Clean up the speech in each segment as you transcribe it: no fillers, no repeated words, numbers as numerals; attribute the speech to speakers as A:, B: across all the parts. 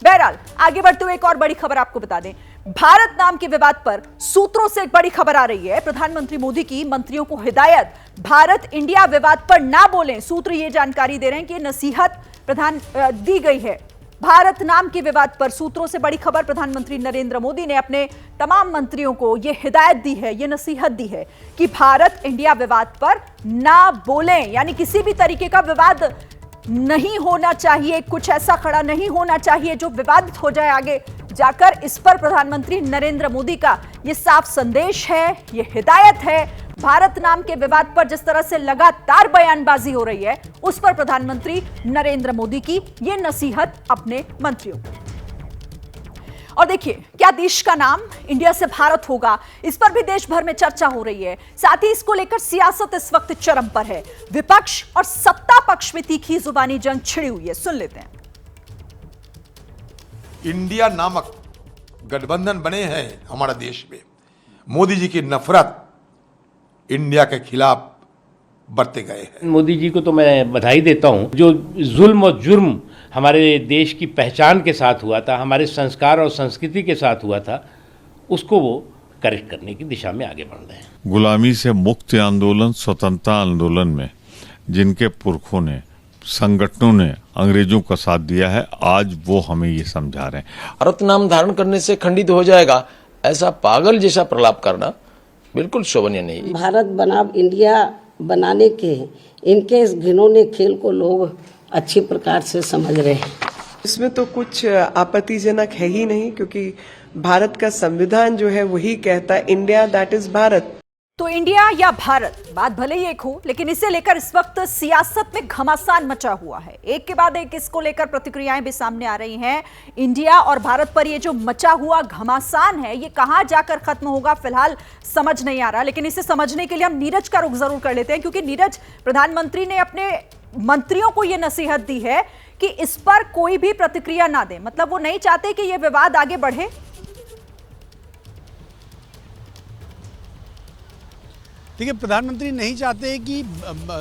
A: बहरहाल आगे बढ़ते हुए एक और बड़ी खबर आपको बता दें। भारत नाम के विवाद पर सूत्रों से एक बड़ी खबर आ रही है। प्रधानमंत्री मोदी की मंत्रियों को हिदायत, भारत इंडिया विवाद पर ना बोलें। सूत्र ये जानकारी दे रहे हैं कि नसीहत दी गई है। भारत नाम के विवाद पर सूत्रों से बड़ी खबर, प्रधानमंत्री नरेंद्र मोदी ने अपने तमाम मंत्रियों को यह हिदायत दी है, यह नसीहत दी है कि भारत इंडिया विवाद पर ना बोलें। यानी किसी भी तरीके का विवाद नहीं होना चाहिए, कुछ ऐसा खड़ा नहीं होना चाहिए जो विवादित हो जाए आगे जाकर। इस पर प्रधानमंत्री नरेंद्र मोदी का यह साफ संदेश है, यह हिदायत है। भारत नाम के विवाद पर जिस तरह से लगातार बयानबाजी हो रही है, उस पर प्रधानमंत्री नरेंद्र मोदी की यह नसीहत अपने मंत्रियों को। और देखिए, क्या देश का नाम इंडिया से भारत होगा, इस पर भी देश भर में चर्चा हो रही है। साथ ही इसको लेकर सियासत इस वक्त चरम पर है। विपक्ष और सत्ता पक्ष में तीखी जुबानी जंग छिड़ी हुई है। सुन लेते हैं।
B: इंडिया नामक गठबंधन बने हैं हमारे देश में। मोदी जी की नफरत इंडिया के खिलाफ बरते गए हैं।
C: मोदी जी को तो मैं बधाई देता हूं। जो जुल्म और जुर्म हमारे देश की पहचान के साथ हुआ था, हमारे संस्कार और संस्कृति के साथ हुआ था, उसको वो करेक्ट करने की दिशा में आगे बढ़ रहे हैं।
D: गुलामी से मुक्ति आंदोलन, स्वतंत्रता आंदोलन में जिनके पुरखों ने, संगठनों ने अंग्रेजों का साथ दिया है, आज वो हमें ये समझा रहे हैं।
E: भारत नाम धारण करने से खंडित हो जाएगा, ऐसा पागल जैसा प्रलाप करना बिल्कुल शोभनीय नहीं।
F: भारत बनाम इंडिया बनाने के इनके इस घिनौने खेल को लोग अच्छी प्रकार से समझ रहे हैं।
G: इसमें तो कुछ आपत्तिजनक है ही नहीं, क्योंकि भारत का संविधान जो है वही कहता है इंडिया दैट इज भारत।
A: तो इंडिया या भारत, बात भले ही एक हो, लेकिन इसे लेकर इस वक्त सियासत में घमासान मचा हुआ है। एक के बाद एक इसको लेकर प्रतिक्रियाएं भी सामने आ रही हैं। इंडिया और भारत पर ये जो मचा हुआ घमासान है, ये कहां जाकर खत्म होगा फिलहाल समझ नहीं आ रहा। लेकिन इसे समझने के लिए हम नीरज का रुख जरूर कर लेते हैं, क्योंकि नीरज, प्रधानमंत्री ने अपने मंत्रियों को यह नसीहत दी है कि इस पर कोई भी प्रतिक्रिया ना दें। मतलब वो नहीं चाहते कि यह विवाद आगे बढ़े।
H: देखिए, प्रधानमंत्री नहीं चाहते कि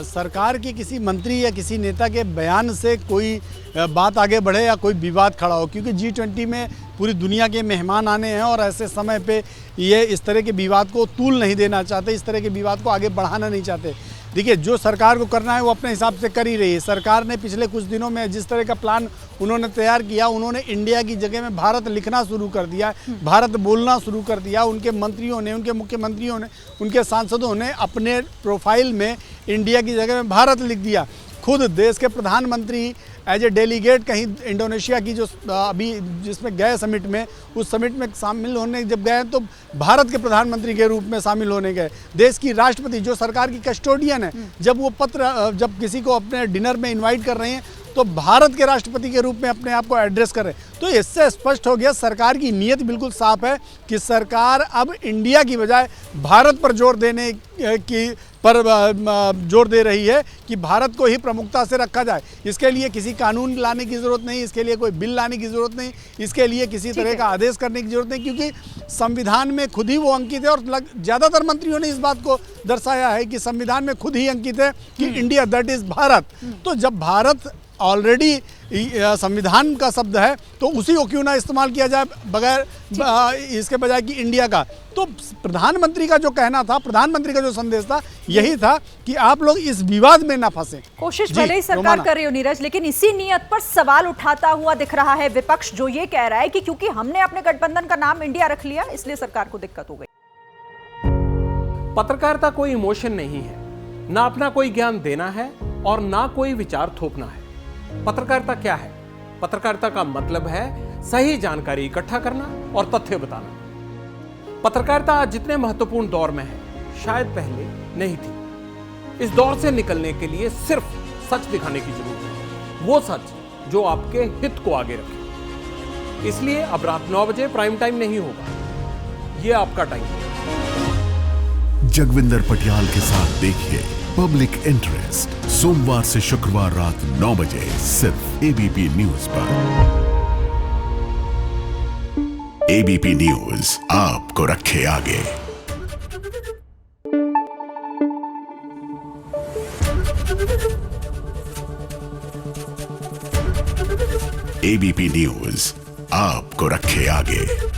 H: सरकार के किसी मंत्री या किसी नेता के बयान से कोई बात आगे बढ़े या कोई विवाद खड़ा हो, क्योंकि G20 में पूरी दुनिया के मेहमान आने हैं और ऐसे समय पे ये इस तरह के विवाद को तूल नहीं देना चाहते, इस तरह के विवाद को आगे बढ़ाना नहीं चाहते। देखिए, जो सरकार को करना है वो अपने हिसाब से कर ही रही है। सरकार ने पिछले कुछ दिनों में जिस तरह का प्लान उन्होंने तैयार किया, उन्होंने इंडिया की जगह में भारत लिखना शुरू कर दिया, भारत बोलना शुरू कर दिया। उनके मंत्रियों ने, उनके मुख्यमंत्रियों ने, उनके सांसदों ने अपने प्रोफाइल में इंडिया की जगह में भारत लिख दिया। खुद देश के प्रधानमंत्री एज ए डेलीगेट कहीं इंडोनेशिया की जो अभी जिसमें गए समिट में, उस समिट में शामिल होने जब गए तो भारत के प्रधानमंत्री के रूप में शामिल होने गए। देश की राष्ट्रपति जो सरकार की कस्टोडियन है, जब वो जब किसी को अपने डिनर में इनवाइट कर रहे हैं तो भारत के राष्ट्रपति के रूप में अपने आप को एड्रेस कर रहे हैं। तो इससे स्पष्ट हो गया सरकार की नीयत बिल्कुल साफ है कि सरकार अब इंडिया की बजाय भारत पर जोर देने की जोर दे रही है कि भारत को ही प्रमुखता से रखा जाए। इसके लिए किसी कानून लाने की जरूरत नहीं, इसके लिए कोई बिल लाने की जरूरत नहीं, इसके लिए किसी तरह का आदेश करने की जरूरत नहीं, क्योंकि संविधान में खुद ही वो अंकित है। और ज़्यादातर मंत्रियों ने इस बात को दर्शाया है कि संविधान में खुद ही अंकित है कि इंडिया दैट इज भारत। तो जब भारत ऑलरेडी संविधान का शब्द है तो उसी को क्यों ना इस्तेमाल किया जाए बगैर इसके बजाय कि इंडिया का। तो प्रधानमंत्री का जो कहना था, प्रधानमंत्री का जो संदेश था, यही था कि आप लोग इस विवाद में ना फंसे।
A: कोशिश भले ही सरकार कर रही हो नीरज, लेकिन इसी नियत पर सवाल उठाता हुआ दिख रहा है विपक्ष, जो ये कह रहा है कि क्योंकि हमने अपने गठबंधन का नाम इंडिया रख लिया, इसलिए सरकार को दिक्कत हो गई।
I: पत्रकारिता कोई इमोशन नहीं है, ना अपना कोई ज्ञान देना है और ना कोई विचार थोपना है। पत्रकारिता क्या है? पत्रकारिता का मतलब है सही जानकारी इकट्ठा करना और तथ्य बताना। पत्रकारिता आज जितने महत्वपूर्ण दौर में है, शायद पहले नहीं थी। इस दौर से निकलने के लिए सिर्फ सच दिखाने की जरूरत है, वो सच जो आपके हित को आगे रखे। इसलिए अब रात 9 बजे प्राइम टाइम नहीं होगा, ये आपका टाइम है।
J: जगविंदर पटियाल के साथ देखिए पब्लिक इंटरेस्ट, सोमवार से शुक्रवार रात 9 बजे सिर्फ एबीपी न्यूज पर। एबीपी न्यूज आपको रखे आगे। एबीपी न्यूज आपको रखे आगे।